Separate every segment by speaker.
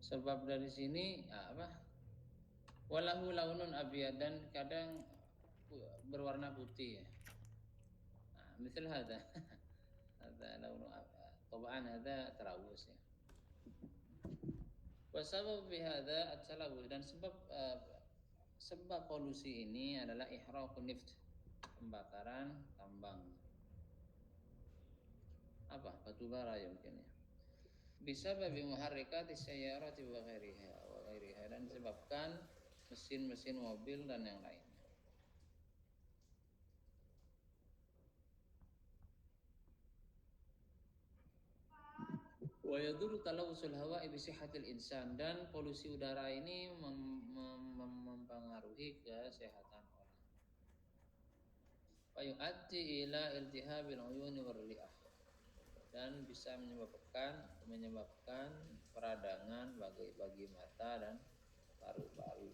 Speaker 1: Sebab dari sini walahu launun abyad, dan kadang berwarna putih ya. Misal hada hada launu tabaan hada talawus ya. Wasabab bihada at-talawus, dan sebab polusi ini adalah ihraqun nift, pembakaran tambang. Batu bara ya mungkin ya. Bisa babi muharrikati sayyarati wa ghairiha, dan disebabkan mesin-mesin mobil dan yang lainnya. Wa yadurru talawusul hawa'i bi sihhatil insan, dan polusi udara ini mempengaruhi kesehatan orang. Wa yu'addi ila iltihabil uyuni warri'ah, dan bisa menyebabkan peradangan bagi mata dan paru-paru.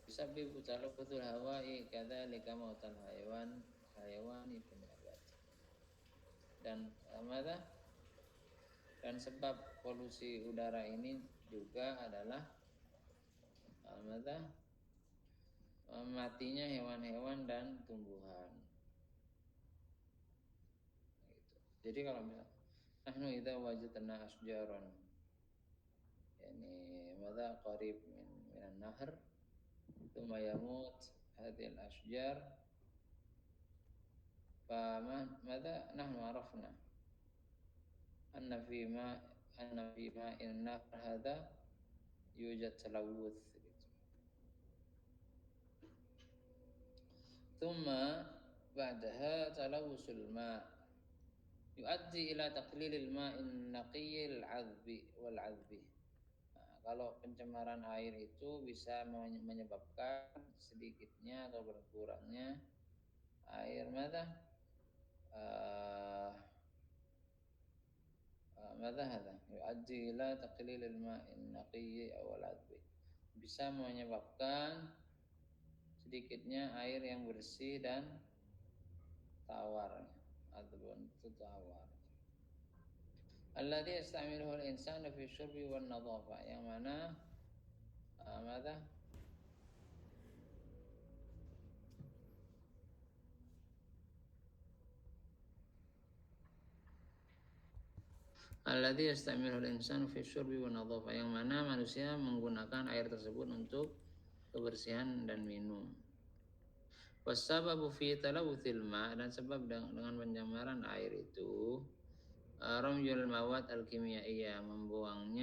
Speaker 1: Bisa bibutaluk betul hawa'i kadzalika mautal hayawani penyabat. Dan sebab polusi udara ini juga adalah matinya hewan-hewan dan tumbuhan. Gitu. Jadi kalau misalnya nahnu idza wajadna asjaran, yani madza qarib minan nahr, thumma yamut hadhil asjar, fa madza nahnu arafna anna fi ma inna hadha yujad talawuth gitu. Thumma ba'daha talawusul ma yuaddi ila taqlilil ma'in naqiyil 'adbi wal 'adbi. Kalau pencemaran air itu bisa menyebabkan sedikitnya atau berkurangnya air hada yuaddi ila taqlilil ma'in naqiyyi wal 'adbi, bisa menyebabkan sedikitnya air yang bersih dan tawar ataupun tawar. Alladhi yasta'miluhu al-insanu fi syurbi wan nadhafa, yang mana alladhi yasta'miluhu al-insanu fi syurbi wan nadhafa, yang mana manusia menggunakan air tersebut untuk kebersihan dan minum. Wasababu fi talawuthil ma, dan sebab dengan pencemaran air itu ramyul mawad al-kimiyaiyah, membuang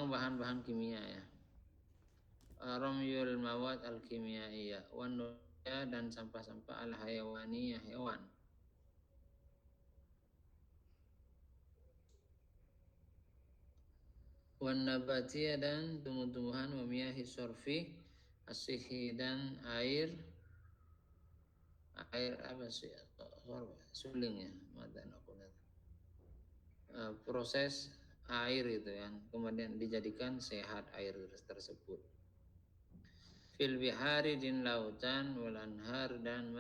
Speaker 1: bahan-bahan kimia ya. Ramyul mawad al-kimiyaiyah wan dan sampah-sampah al-hayawaniyah, hewan. Wan nabatiyah, dan tumbuh-tumbuhan, wa miyahi surfi as-sihi, dan air suling ya, proses air itu yang kemudian dijadikan sehat air tersebut. Fil bihari, din lautan, wal anhar, dan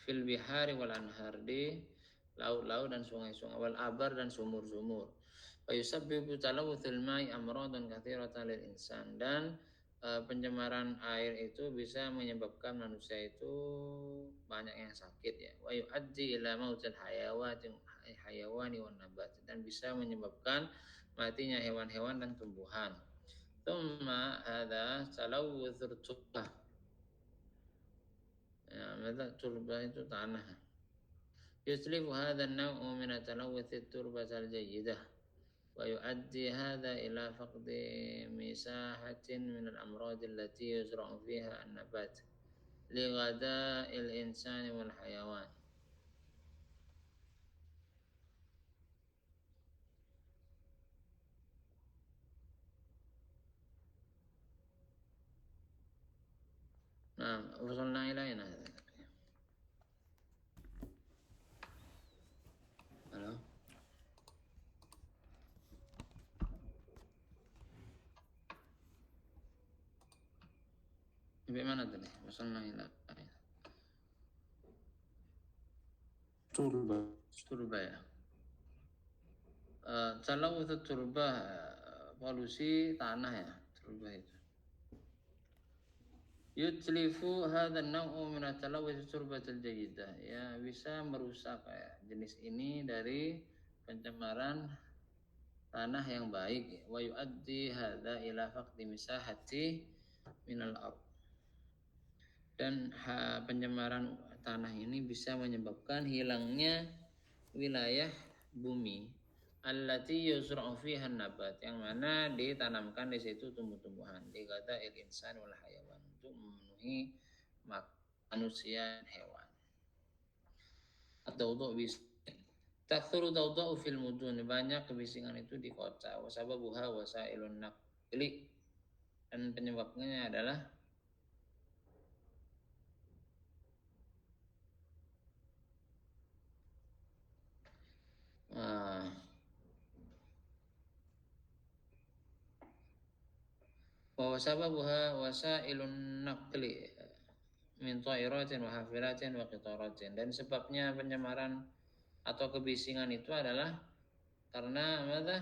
Speaker 1: fil bihari wal anhar, di laut-laut dan sungai-sungai, wal abar, dan sumur-sumur. Wa yusabbibu talawuthul ma'i amradan katsiratan lil insan, dan pencemaran air itu bisa menyebabkan manusia itu banyak yang sakit ya. Wa yu'addi ila mautil hayawani wan nabat, dan bisa menyebabkan matinya hewan-hewan dan tumbuhan. Tsumma hadza talawuthur turbah. Turbah itu tanah. Yuslifu hadha an-naw'u min talawuth at-turbah al-jayyidah, wa yu'addi hadha ila faqdi misahatin min al-amrad allati yuzra'u fiha an-nabat li ghada'il insani wal hayawan. Nah, wasalna ilaina. Halo. Sampai mana tadi? Wasalna ila
Speaker 2: turba.
Speaker 1: turba ya. Talawuth turba, polusi tanah ya, turba itu. Yutlifu hadha an-naw'u min at-talawuth turbatil jayyidah. Ya, bisa merusak ya, jenis ini dari pencemaran tanah yang baik. Wa yu'addi hadha ila faqdi misahati minal ard. Dan pencemaran tanah ini bisa menyebabkan hilangnya wilayah bumi allati yuzra'u fiha nabat, yang mana ditanamkan di situ tumbuh-tumbuhan, dikata il insan wal hayawan, untuk memenuhi manusia dan hewan. Atau bisa takthuru dawda'u fil mudun, banyak kebisingan itu di kota. Wasababuha wasailun naqli, dan penyebabnya adalah wasababuha wasailun naqli min ta'iratin wa hafilatin wa qitaratin, dan sebabnya pencemaran atau kebisingan itu adalah karena apa?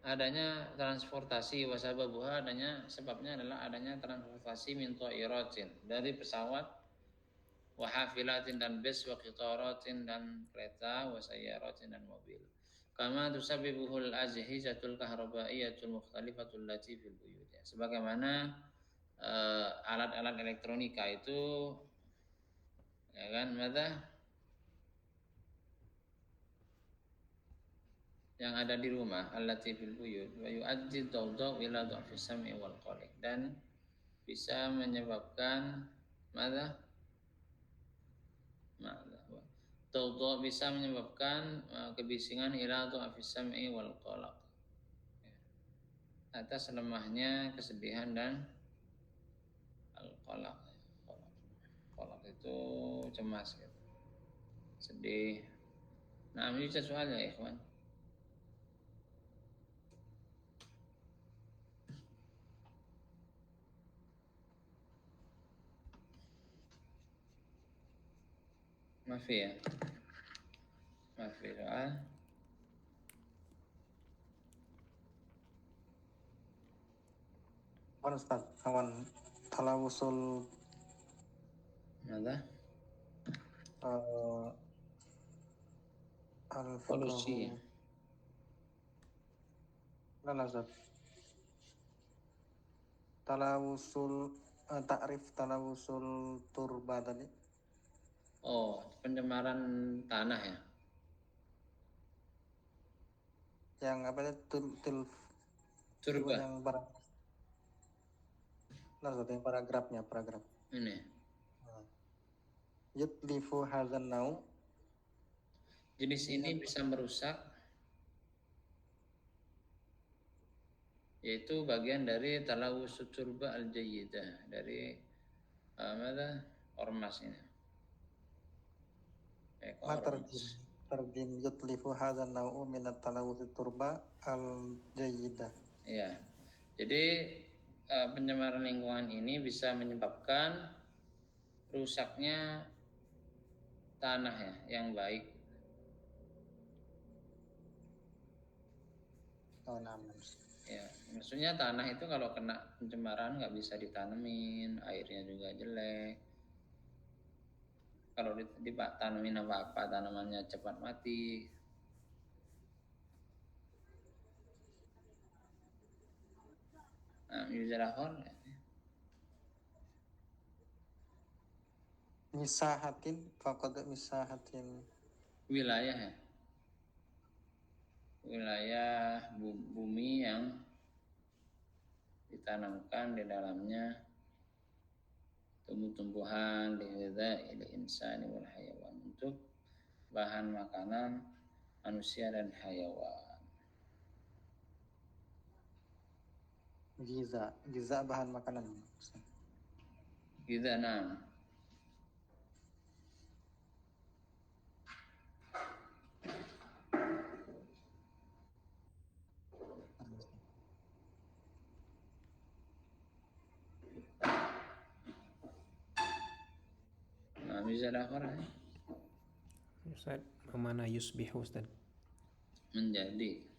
Speaker 1: Adanya transportasi. Wasababuha, sebabnya adalah adanya transportasi min ta'iratin, dari pesawat, wa hafilatin dan bus, wa qitaratin dan kereta, wa sayyaratin dan mobil. Kama tusabibuhul azhizatul kahrabaiyatul mukhtalifatul lati fil buyut. Sebagaimana alat-alat elektronika itu, ya kan, yang ada di rumah, allati fil buyut, wa yu'addi dawdaw ila dha'fi sam'i wal qalq, dan bisa menyebabkan dawdaw bisa menyebabkan kebisingan ila dha'fi sam'i wal qalq, atas lemahnya kesedihan dan al-qalaq. Qalaq itu cemas gitu, sedih. Nah, ini soal ya ikhwan. Maaf ya. Maaf ya soal.
Speaker 2: Awan Ustaz, awan talawusul
Speaker 1: Mada? Polusi.
Speaker 2: Mana Ustaz? Talawusul takrif talawusul turba tadi.
Speaker 1: Oh, pencemaran tanah ya.
Speaker 2: Yang apa itu
Speaker 1: turba
Speaker 2: yang yang paragrafnya.
Speaker 1: Ini.
Speaker 2: Yutlifu hadzan nau.
Speaker 1: Jenis ini bisa merusak, yaitu bagian dari talawus turba al-jayyidah, dari ormas ini.
Speaker 2: Terjim yutlifu hadzan nau min at-talawus turba al-jayyidah.
Speaker 1: Ya. Jadi pencemaran lingkungan ini bisa menyebabkan rusaknya tanah ya yang baik.
Speaker 2: Oh, namun.
Speaker 1: Ya, maksudnya tanah itu kalau kena pencemaran nggak bisa ditanemin, airnya juga jelek. Kalau ditanamin apa-apa, tanamannya cepat mati. Nah, yuzarahon ya.
Speaker 2: Misahatin
Speaker 1: Wilayah ya. Wilayah bumi yang ditanamkan di dalamnya tumbuh-tumbuhan, lighidha'il insani wal hayawan, untuk bahan makanan manusia dan hayawan.
Speaker 2: Giza bahan makanan.
Speaker 1: Giza, nah. misal akhir
Speaker 3: Ustaz, mana yusbihu Ustaz?
Speaker 1: menjadi.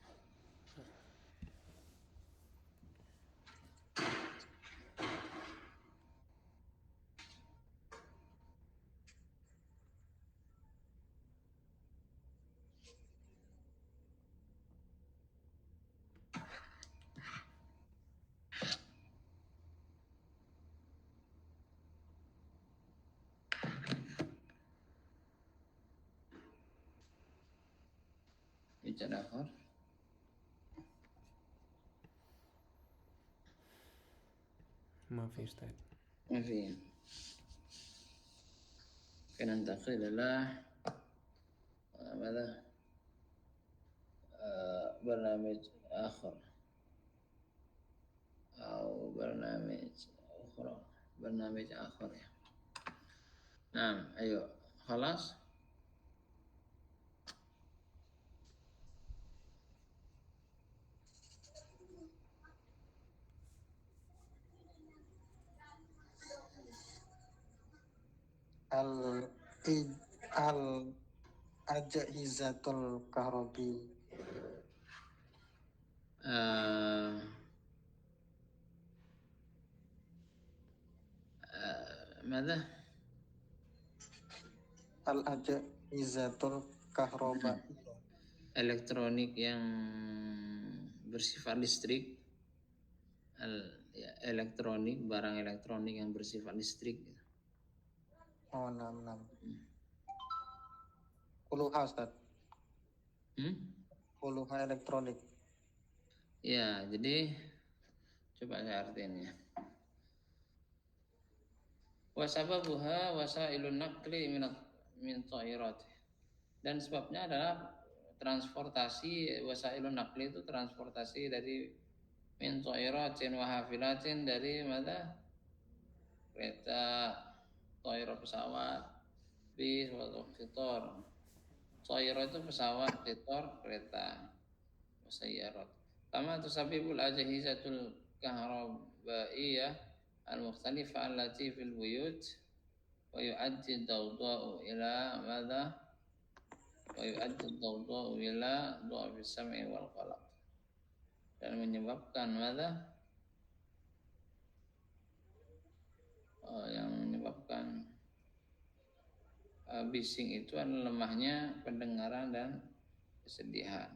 Speaker 1: Misal akhir
Speaker 3: ما في Ustaz.
Speaker 1: ما في. ننتقل إلى ماذا برنامج آخر أو برنامج أخرى برنامج آخر ya. Nah, ayo, خلاص.
Speaker 2: al ajhizatul kahrobi
Speaker 1: ماذا
Speaker 2: al ajhizatul kahroba
Speaker 1: elektronik yang bersifat listrik, elektronik, barang elektronik yang bersifat listrik.
Speaker 2: oh 66 puluha Ustaz puluha elektronik
Speaker 1: Ya, jadi coba saya artiin ya. Wasababuha wasailun naqli min thairat. Dan sebabnya adalah transportasi, wasailun naqli itu transportasi dari min thairatin wa hafilatin, dari mana? Kereta, thairah pesawat, bis atau qitar. Thairah itu pesawat, qitar kereta, wasayyarat. Kama tusabibul ajhizatul kahrabaiyah al-mukhtalifah allati fil buyut wa yu'addi ad-dawda'u ila madha wa yu'addi ad-dawda'u ila du'afi sam'i wal qalaq, dan menyebabkan madha yang menyebabkan bising itu adalah lemahnya pendengaran dan kesedihan.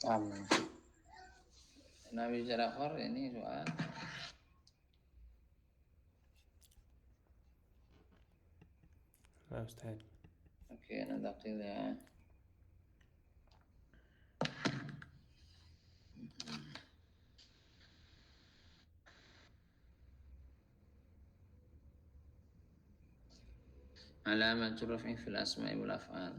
Speaker 2: amin.
Speaker 1: Nabi Jarakhor ini soal
Speaker 3: Ustaz.
Speaker 1: oke, nanti ya. Alamatul raf'i fil asma'i wal af'al.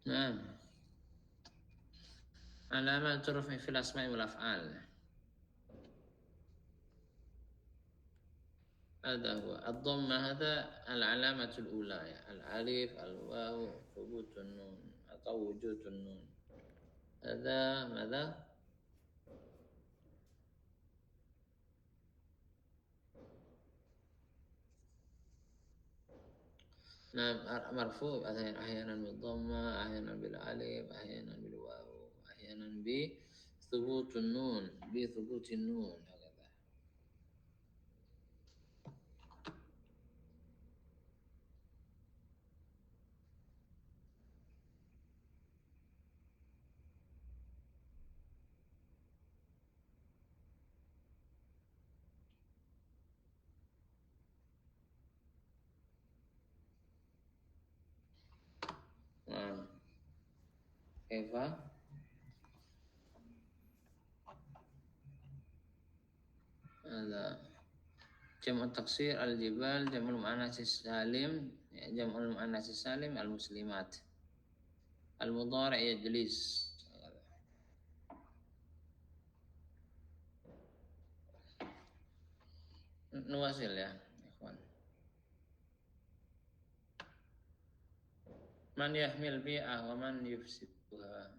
Speaker 1: Nah, alamatul raf'i fil asma'i wal af'al. هذا هو الضمة، هذا العلامة الأولى، الألف الواو ثبوت النون أو وجود النون. هذا ماذا؟ نعم، مرفوع أحيانا بالضمة، أحيانا بالألف، أحيانا بالواو، أحيانا بثبوت النون، بثبوت النون. كيف؟ هذا جمع التقصير الجبال، جمع المؤنث السالم، جمع المؤنث السالم المسلمات. المضارع يجلس. nuwasil ya, ikhwan. Man yahmil bi'ah wa man yufsiduha.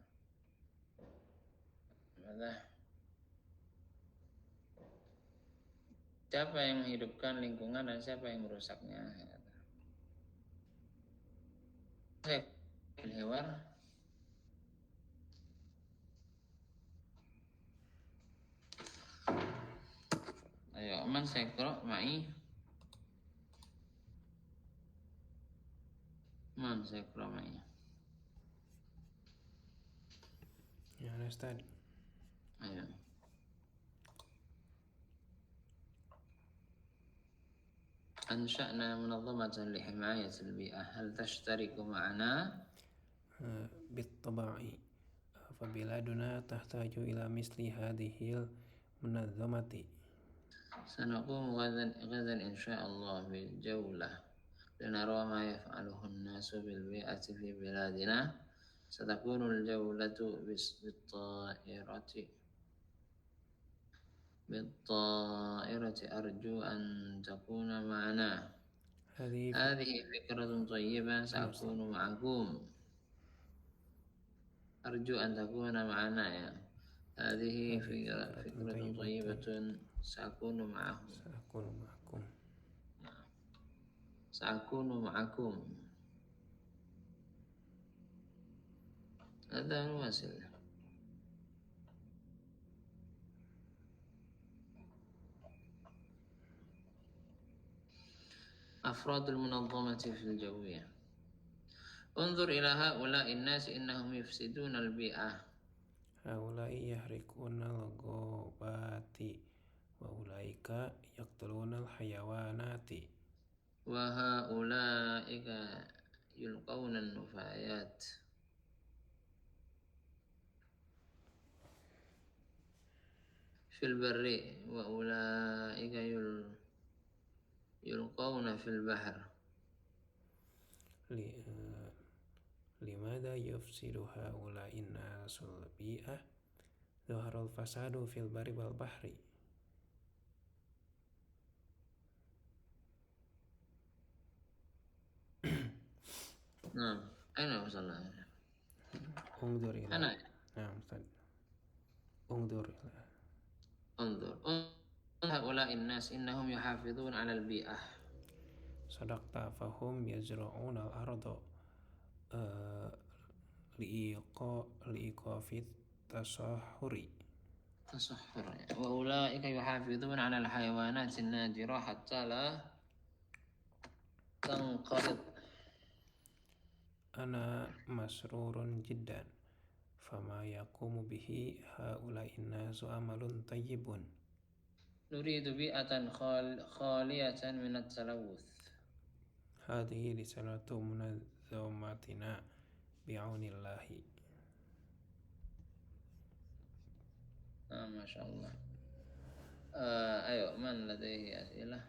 Speaker 1: Siapa yang menghidupkan lingkungan dan siapa yang merusaknya? Hewan. Ayo, man sekro mai. Man sekro mai.
Speaker 3: Ya, Ustaz.
Speaker 1: Ayo. أنشأنا منظمة لحماية البيئة هل تشترك معنا؟
Speaker 3: بالطبع فبلادنا تحتاج إلى مثل هذه المنظمة.
Speaker 1: سنقوم غدا إن شاء الله بجولة لنرى ما يفعله الناس بالبيئة في بلادنا. ستكون الجولة بالطائرة أرجو أن تكون معنا. هذه فكرة طيبة سأكون معكم. أرجو أن تكون معنا يا. هذه فكرة طيبة سأكون معهم. سأكون معكم. هذا نواصل. أفراد المنظمة في الجوية. انظر إلى هؤلاء الناس إنهم يفسدون البيئة.
Speaker 3: هؤلاء يحرقون الغابات وأولئك يقتلون الحيوانات.
Speaker 1: وهؤلاء يلقون النفايات. في البر وأولئك يلقون في البحر.
Speaker 3: لماذا يفسد هؤلاء الناس البيئة؟ ظهر الفساد في البر والبحر.
Speaker 1: نعم. أين وصلنا؟
Speaker 3: انظر إلى
Speaker 1: أنا.
Speaker 3: نعم أستاذ. انظر
Speaker 1: هؤلاء الناس إنهم يحافظون على البيئة.
Speaker 3: صدقت فهم يزرعون الأرض لإيقاف التصحر.
Speaker 1: وأولئك يحافظون على الحيوانات النادرة حتى لا تنقرض.
Speaker 3: أنا مسرور جدا فما يقوم به هؤلاء الناس عمل طيب.
Speaker 1: نريد بيئة خالية من التلوث.
Speaker 3: هذه رسالة منظمتنا بعون الله.
Speaker 1: ما شاء الله. أيوة، من لديه أسئلة؟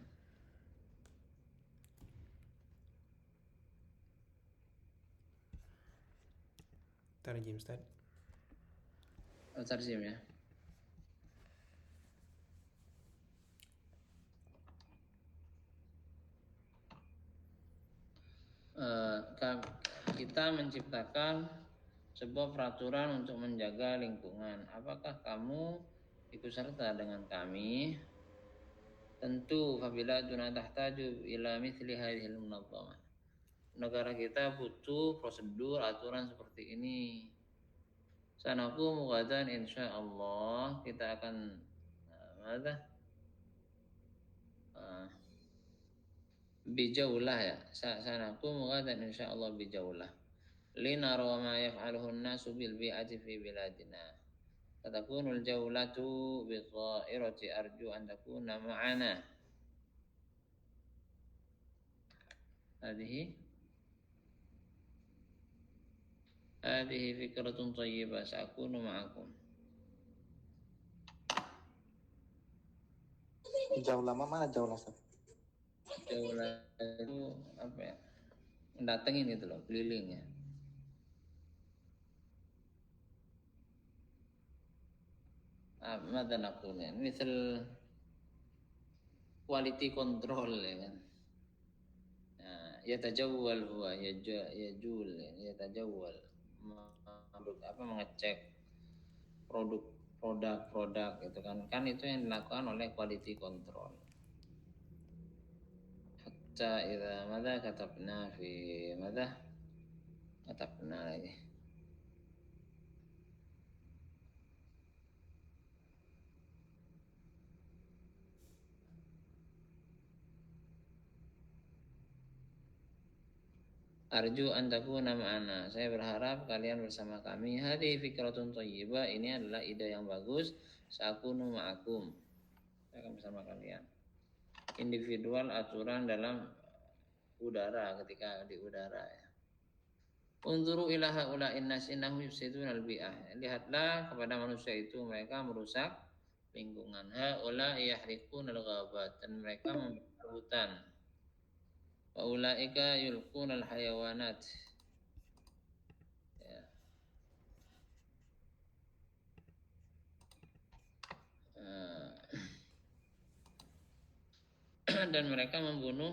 Speaker 3: ترجم أستاذ.
Speaker 1: ترجم ya. Kita menciptakan sebuah peraturan untuk menjaga lingkungan. Apakah kamu ikut serta dengan kami? Tentu, fabiladuna tahtaju ila mithli hadhil munazzamah. Negara kita butuh prosedur aturan seperti ini. Sanaqumu ghadan insyaallah, kita akan bijaulah ya. Sanaqumu ghadan insyaallah bijaulah. Linara ma yaf'aluhu an-nasu bil bi'ati fi biladina. Fatakunul jawlatu bi dha'irati arju an takuna ma'ana. هذه فكرة طيبة سأكون معكم.
Speaker 2: Jauh lama mana jauh lama?
Speaker 1: Jauh itu apa ya? Datengin itu loh, keliling ya. ماذا نقول يعني مثل quality control ya kan. Nah, yatajawwal huwa yajul yatajawwal mengecek produk gitu kan itu yang dilakukan oleh quality control. Hatta idza madza katabna fi madza katabna lagi Arju an takuna ma'ana. Saya berharap kalian bersama kami. Hadhihi fikratun thayyibah. Ini adalah ide yang bagus. Sakunu ma'akum. Saya akan bersama kalian. Individual aturan dalam udara ketika di udara ya. Unzuru ila haula'in nas innahum yufsidun al-bi'ah. Lihatlah kepada manusia itu mereka merusak lingkungan. Haula yahriqun al-ghabat dan mereka membakar hutan. Wa ulaika yulqun al-hayawanat. Ya. Dan mereka membunuh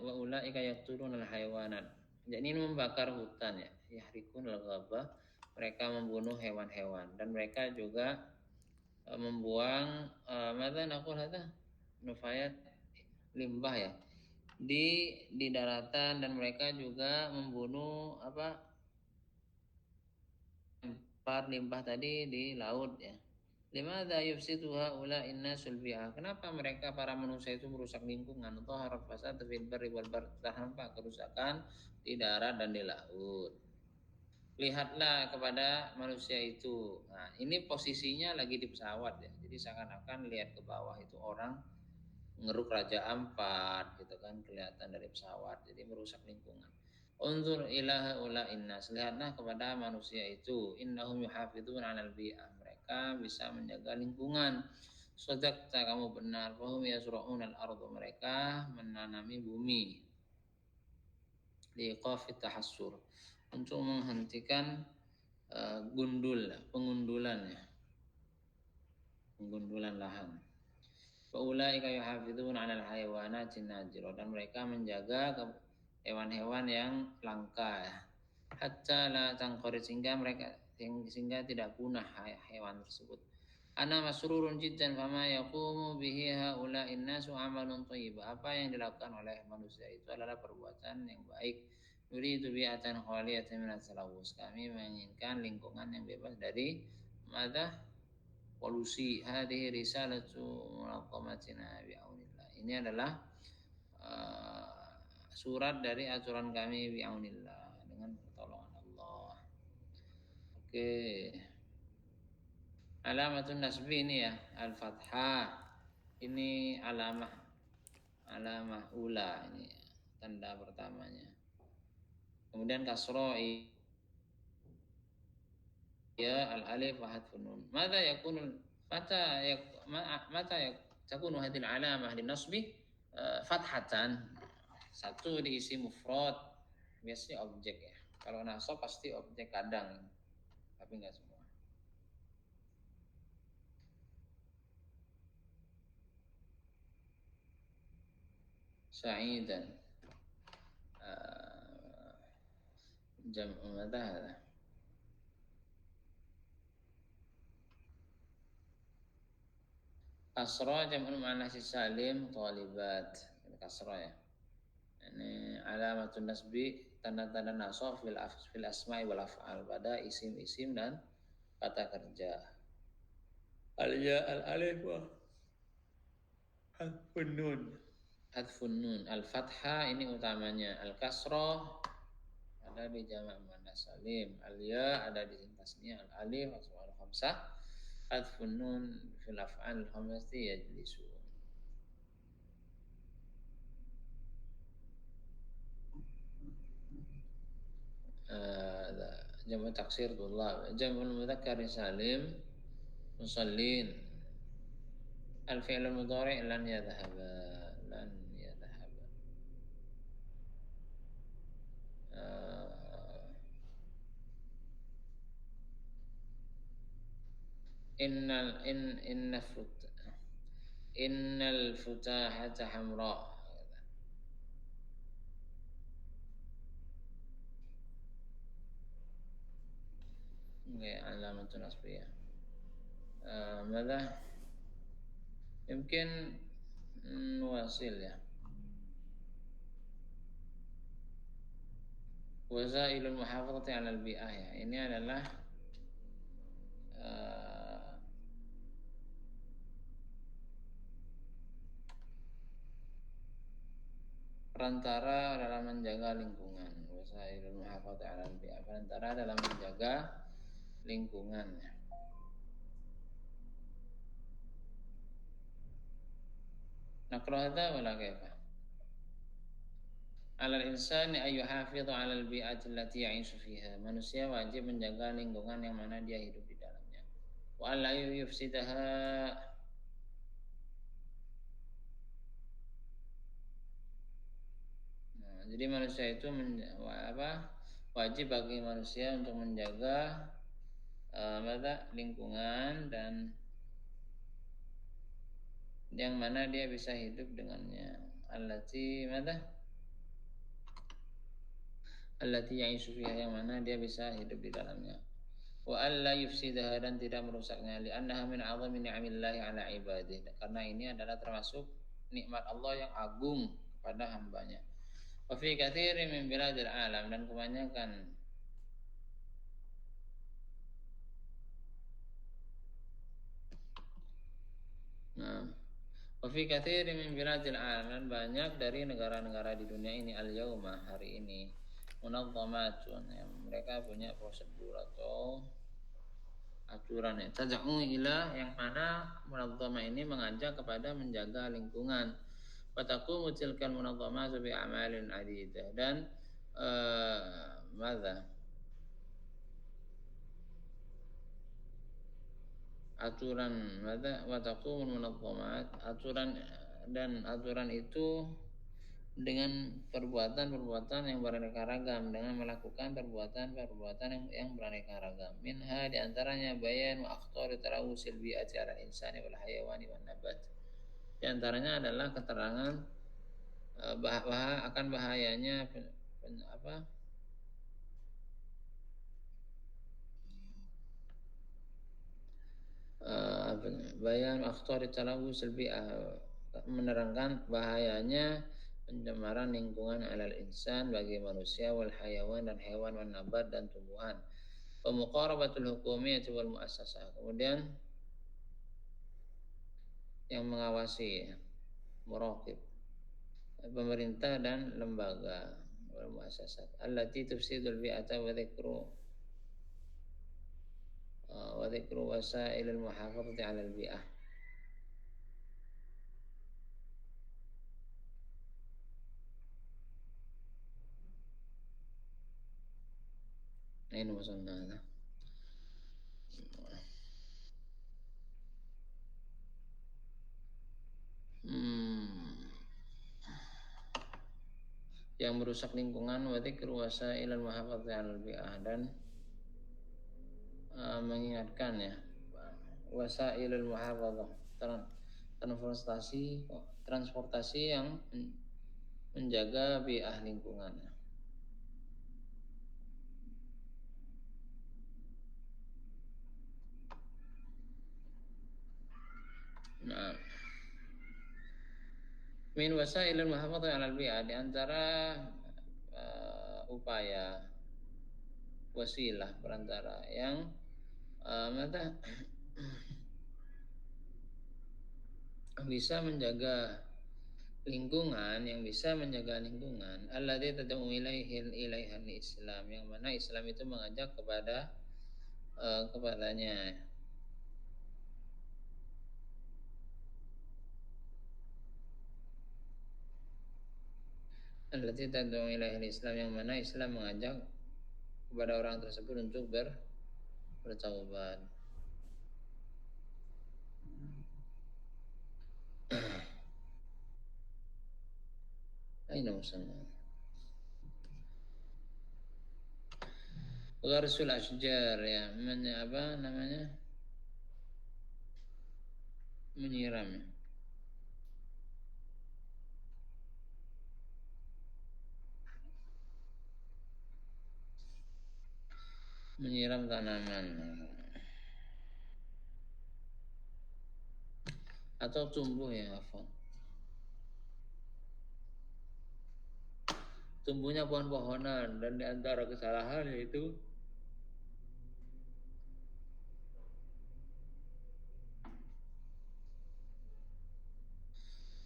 Speaker 1: wa ulaika yaqtulun al-hayawanat. Jadi ini membakar hutan ya. Yahrikun al-ghabah. Mereka membunuh hewan-hewan dan mereka juga membuang nufayat limbah ya di daratan dan mereka juga membunuh limbah tadi di laut ya. Limadza yufsidu haula'in nasul biha? Kenapa mereka para manusia itu merusak lingkungan? Dhaharat fasad fil barri wal bahr. Tampak kerusakan di darat dan di laut. Lihatlah kepada manusia itu. Nah, ini posisinya lagi di pesawat ya. Jadi seakan-akan lihat ke bawah itu orang ngeruk Raja Ampat gitu kan kelihatan dari pesawat. Jadi merusak lingkungan. Unzur ila haula'in nas. Lihatlah kepada manusia itu. Innahum yuhafizun 'alal bi'ah. Mereka bisa menjaga lingkungan. Sadaqta, kamu benar. Fahum yasra'un al-ardu. Mereka menanami bumi. Liqafit tahassur. Untuk menghentikan pengundulan lahan. Faulaika yuhafizun 'alal hayawanatin najira dan mereka menjaga hewan-hewan yang langka ya. Hatta la tanqarid sehingga tidak punah hewan tersebut. Ana masrurun jiddan fama yaqumu bihi haula'in nasu amalun thayyibah. Apa yang dilakukan oleh manusia itu adalah perbuatan yang baik. Nuridu bi'atan khaliyatan min at-talawus. Kami menginginkan lingkungan yang bebas dari polusi. Hadhihi risalatu munaqamatina bi'aunillah. Ini adalah surat dari aturan kami bi'aunillah dengan pertolongan Allah. Oke. Alamatun nasbi ini ya, al-fathah. Ini alamah ula ini tanda pertamanya. Kemudian kasra ya al-alif wa hadfun nun. Mata takunu hadhihi al-alamah linasbi fathatan. Satu diisi mufrad, biasanya objek ya. Kalau nasab pasti objek kadang, tapi enggak semua. Sa'idan jam'u madha hadha. Kasra jam'ul muannas salim talibat. Kasra ya. Ini alamatun nasbi, tanda-tanda nasab fil asma'i wal af'al, pada isim-isim dan kata kerja. Al-ya al-alif wa hadfun nun. Al-fathah ini utamanya. Al-kasrah ada di jamak muannas salim. Al-ya ada di tasniah. Al-alif asma'ul khamsah. Hadfun nun fil af'al khamsati yajlisu. Jamak taksir tulab. Jam'ul mudzakkar salim musallin. Al-fi'l al-mudhari' lan yadhhaba. innal futahata hamra. Ini alamatun asbiyah. Mada? Mungkin wasil ya. Wasailul muhafazati 'alal bi'ah ya. Ini adalah perantara dalam menjaga lingkungan. Wasailul muhafazati 'alal bi'ah, perantara dalam menjaga lingkungan ya. Naqra hadza wala kaifa? 'Alal insani ay yuhafidhu 'alal bi'ati allati ya'ishu fiha. Manusia wajib menjaga lingkungan yang mana dia hidup di dalamnya. Wa alla yufsidaha. Nah, jadi manusia itu wajib bagi manusia untuk menjaga lingkungan dan yang mana dia bisa hidup dengannya. Allati ya'ishu fiha, yang mana dia bisa hidup di dalamnya. Wa alla yufsidaha, dan tidak merusaknya. Li'annaha min 'azami ni'amillahi 'ala ibadihi, karena ini adalah termasuk nikmat Allah yang agung kepada hambanya. Wa fi katsirin min biladil alam, dan kebanyakan wa fi katsirin min biladil alam, dan banyak dari negara-negara di dunia ini al-yauma, hari ini, munazzamatun, yang mereka punya prosedur atau aturan ya, tad'u ila, yang mana munazzamah ini mengajak kepada menjaga lingkungan. Wa taqumu tilkal munazzamatu bi a'malin 'adidah, dan aturan wa taqumul munazzamat, aturan itu dengan perbuatan-perbuatan yang beraneka ragam, dengan melakukan perbuatan-perbuatan yang beraneka ragam. Minha, diantaranya bayan wa akhtar tarawusil bi'ati 'ala insani wal hayawani wan nabat. Di antaranya adalah keterangan akan bahayanya bayan akhtar tarawusil bi'ah, menerangkan bahayanya pencemaran lingkungan alal insan, bagi manusia, wal hayawan, dan hewan, wan nabat, dan tumbuhan. Wa muqarabatul hukumiyyah wal muassasah, kemudian yang mengawasi, muraqib, pemerintah dan lembaga, wal muassasat allati tufsidul bi'ata wa dzikru wasailil muhafazati 'alal bi'ah. Ini maksudnya yang merusak lingkungan, wa dzikru wasailil muhafazati 'alal bi'ah, dan mengingatkan ya wasailul muhafazah, transportasi yang menjaga bi'ah lingkungan. Nah, min wasailul muhafazah 'alal bi'ah, di antara upaya, wasilah, perantara yang bisa menjaga lingkungan, alladzi tad'u ilaihan Islam, yang mana Islam itu mengajak kepadanya. Alladzi tad'u ilaihan Islam, yang mana Islam mengajak kepada orang tersebut untuk bertaubat. Aina musanna gharsul ashjar, ya, menyiram ya. menyiram tanaman atau tumbuh ya, Afwan. Tumbuhnya pohon-pohonan, dan di antara kesalahan yaitu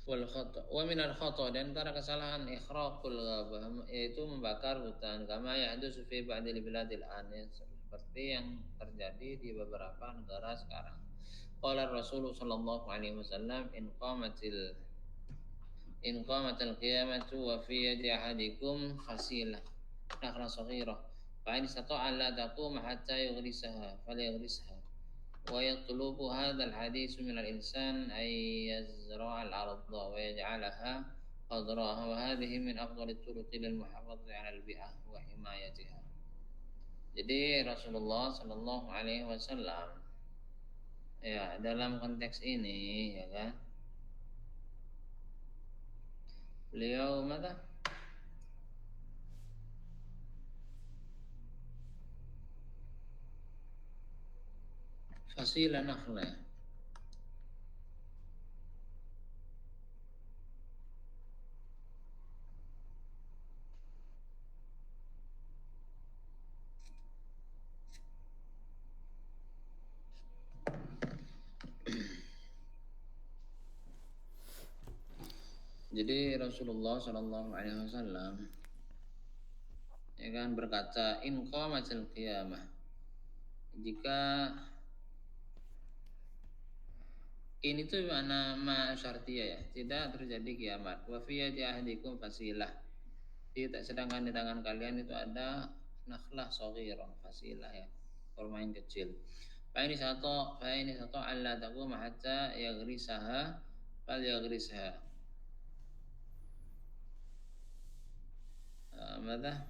Speaker 1: wal khata wa min al khata, dan antara kesalahan ikhraqul ghabah, yaitu membakar hutan, kama yahdusu fi ba'dil biladil an, seperti yang terjadi di beberapa negara sekarang. Qala Rasulullah sallallahu alaihi wasallam, in qamatil qiyamatu wa fi yadi ahadikum fasilah nakhla saghirah fa in istata'a la taqum hatta yughrisaha falyughrisha. Wa yatlubu hadzal hadits min al-insan ay yazra'a al-ardha wa yaj'alaha khadraha, wa hadhihi min afdhalit turuqi lil muhafadzati 'ala al-bi'ah wa himayatiha. Jadi Rasulullah sallallahu alaihi wasallam ya dalam konteks ini ya kan, beliau mata fasila nakhla. Jadi Rasulullah sallallahu alaihi wasallam ya kan berkata, in qamatil qiyamah, jika ini tuh mana ma syartiyah ya, tidak terjadi kiamat. Wa fi yadi ahdikum fasilah, tidak, sedangkan di tangan kalian itu ada nakhlah shaghirah, fasilah ya, kurma yang kecil. Fa ini satu alla taqum hatta yaghrisaha fal yaghrisha. Mada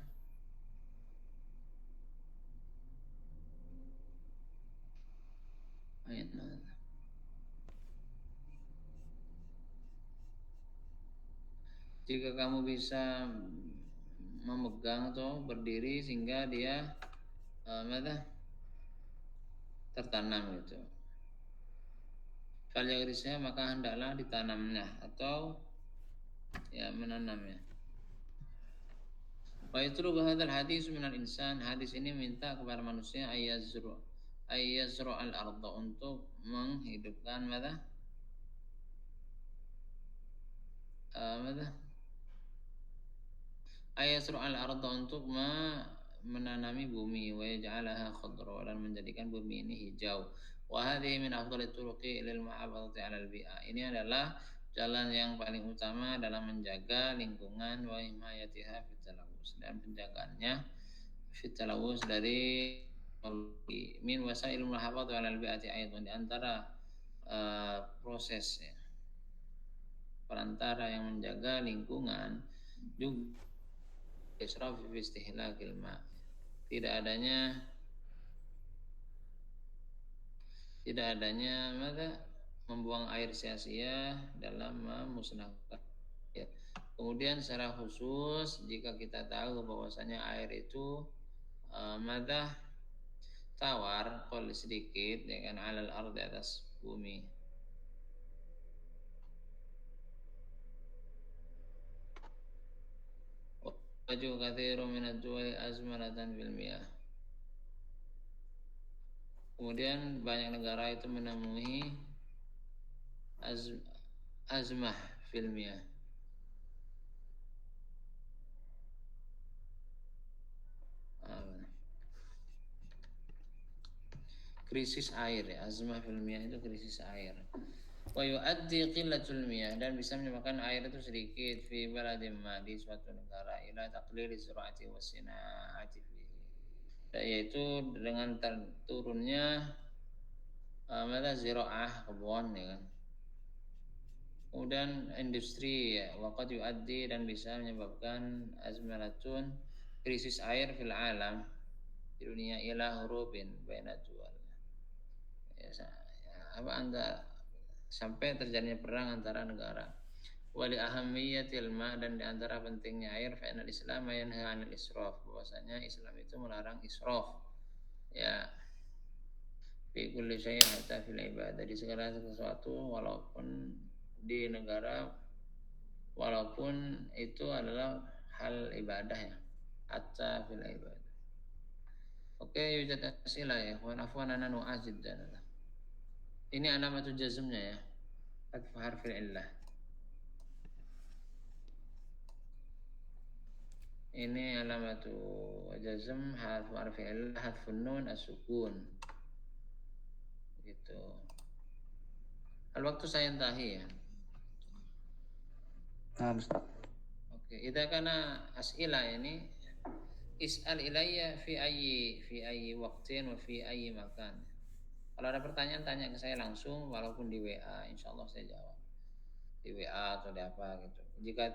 Speaker 1: ayat mana? Jika kamu bisa memegang atau berdiri sehingga dia tertanam gitu. Fal yaghrisha, maka hendaklah ditanamnya atau ya menanamnya. Wa yatlubu hadzal hadis minal insan, hadis ini minta kepada manusia ayyazru al-ardha, untuk menghidupkan ayyazru al-ardha, untuk menanami bumi, wa yaj'alaha khadra, dan menjadikan bumi ini hijau. Wa hadhihi min afdalit turuqi lil muhafadzati 'alal bi'ah, ini adalah jalan yang paling utama dalam menjaga lingkungan, wa himayatiha fit talawus, dan penjagaannya fit talawus dari min wasail muhafadzati 'alal bi'ati aidan, di antara proses ya, perantara yang menjaga lingkungan juga israf fi istihlakil ma, tidak adanya membuang air sia-sia dalam memusnahkan ya. Kemudian secara khusus jika kita tahu bahwasanya air itu tawar, qol sedikit ya kan, alal ardi, atas bumi. Waju katsiru min ad-duwali azmaratan bil miyah. Kemudian banyak negara itu menemui azmah fil miyah. Krisis air ya, azmah fil miyah itu krisis air. Wa yu'addi qillatul miyah, dan bisa menyebabkan air itu sedikit fi baladin ma, di suatu negara, ila taqlili zur'ati wa sina'ati fihi, yaitu dengan turunnya ziraah, kebun ya kan. Kemudian industri ya, waqad yu'addi, dan bisa menyebabkan azmaratun, krisis air fil alam, di dunia, ila hurubin bainad duwal ya, sampai terjadinya perang antara negara. Wali ahammiyatil ma, dan di antara pentingnya air, fa inal Islam yanha 'anil israf, bahwasanya Islam itu melarang israf, Ya, fi kulli syai'in hatta fil ibadah, di segala sesuatu walaupun di negara, walaupun itu adalah hal ibadah ya, hatta fil ibadah. Oke, yujad asilah ya, afwan ana nu'azid dan ini alamatul jazmnya ya, hadfu harfil illah. Ini alamatu jazm hadfu harfil illah, hadfun nun as-sukun. Gitu. Al-waktu saya intahi ya.
Speaker 2: Nah, Ustaz.
Speaker 1: Oke, idza kana as'ilah ini is'al ilayya fi ayyi waqtin wa fi ayyi makan. Kalau ada pertanyaan tanya ke saya langsung walaupun di WA, insyaallah saya jawab. Di WA atau di apa gitu. Jika